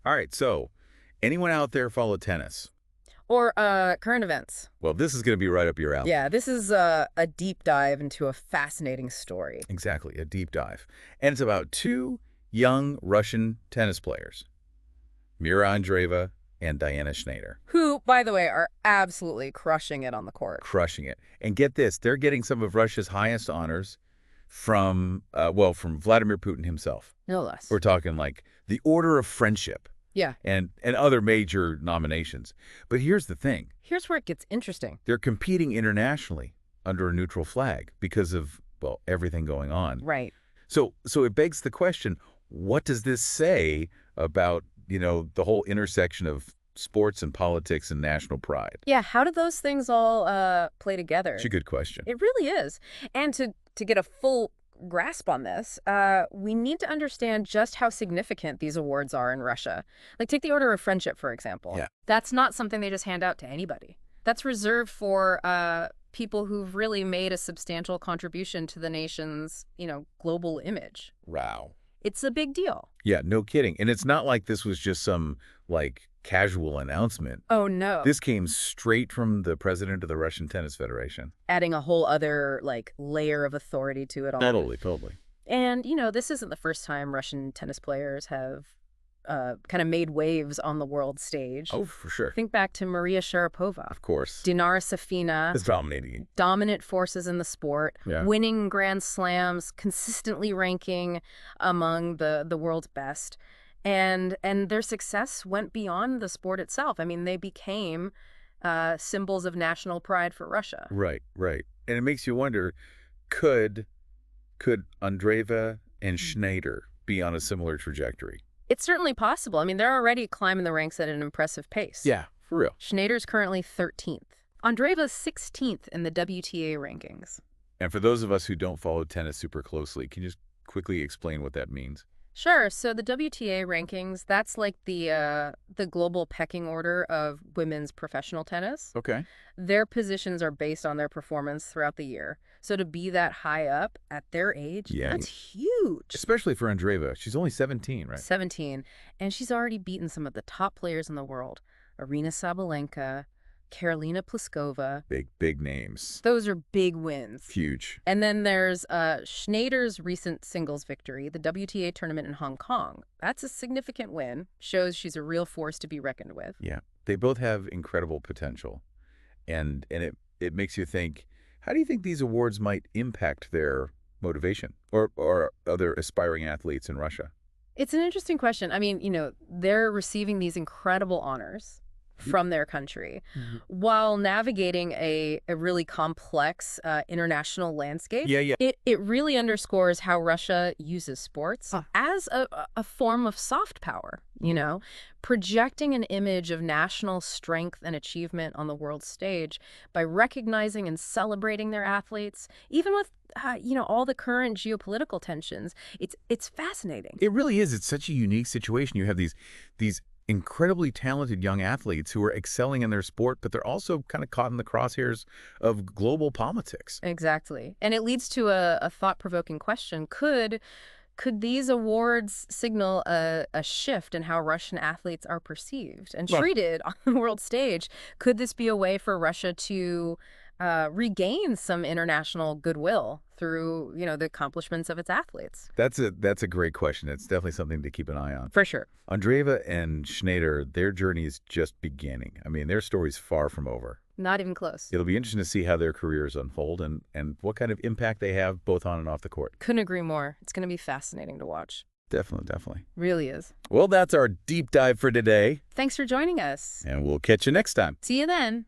All right, so anyone out there follow tennis? Or current events. Well, this is going to be right up your alley. Yeah, this is a deep dive into a fascinating story. Exactly, a deep dive. And it's about two young Russian tennis players, Mirra Andreeva and Diana Shnaider. Who, by the way, are absolutely crushing it on the court. Crushing it. And get this, they're getting some of Russia's highest honors from Vladimir Putin himself. No less. We're talking like the Order of Friendship. Yeah. And other major nominations. But here's the thing. Here's where it gets interesting. They're competing internationally under a neutral flag because of, well, everything going on. Right. So it begs the question, what does this say about, the whole intersection of sports and politics and national pride? Yeah, how do those things all play together? It's a good question. It really is. And to get a full grasp on this, we need to understand just how significant these awards are in Russia. Like, take the Order of Friendship, for example. Yeah. That's not something they just hand out to anybody. That's reserved for people who've really made a substantial contribution to the nation's, global image. Wow. It's a big deal. Yeah, no kidding. And it's not like this was just some, casual announcement. Oh, no. This came straight from the president of the Russian Tennis Federation. Adding a whole other, layer of authority to it all. Totally. And, this isn't the first time Russian tennis players have kind of made waves on the world stage. Oh, for sure. Think back to Maria Sharapova. Of course. Dinara Safina. It's dominating. Dominant forces in the sport, Yeah. winning Grand Slams, consistently ranking among the world's best. And their success went beyond the sport itself. I mean, they became symbols of national pride for Russia. Right. And it makes you wonder, could Andreeva and Shnaider be on a similar trajectory? It's certainly possible. I mean, they're already climbing the ranks at an impressive pace. Yeah, for real. Shnaider's currently 13th. Andreeva's 16th in the WTA rankings. And for those of us who don't follow tennis super closely, can you just quickly explain what that means? Sure. So the WTA rankings, that's like the global pecking order of women's professional tennis. Okay. Their positions are based on their performance throughout the year. So to be that high up at their age, Yeah. that's huge. Especially for Andreeva. She's only 17, right? 17. And she's already beaten some of the top players in the world. Arina Sabalenka, Karolina Pliskova. Big names. Those are big wins. Huge. And then there's Shnaider's recent singles victory, the WTA tournament in Hong Kong. That's a significant win. Shows she's a real force to be reckoned with. Yeah. They both have incredible potential. And it makes you think, how do you think these awards might impact their motivation or other aspiring athletes in Russia? It's an interesting question. I mean, they're receiving these incredible honors from their country while navigating a really complex international landscape. Yeah. It really underscores how Russia uses sports as a form of soft power, projecting an image of national strength and achievement on the world stage by recognizing and celebrating their athletes, even with all the current geopolitical tensions. It's fascinating. It really is. It's such a unique situation. You have these incredibly talented young athletes who are excelling in their sport, but they're also kind of caught in the crosshairs of global politics. Exactly. And it leads to a thought-provoking question. Could these awards signal a shift in how Russian athletes are perceived and treated on the world stage? Could this be a way for Russia to regain some international goodwill through, the accomplishments of its athletes? That's a great question. It's definitely something to keep an eye on. For sure. Andreeva and Shnaider, their journey is just beginning. I mean, their story's far from over. Not even close. It'll be interesting to see how their careers unfold and what kind of impact they have both on and off the court. Couldn't agree more. It's going to be fascinating to watch. Definitely. Really is. Well, that's our deep dive for today. Thanks for joining us. And we'll catch you next time. See you then.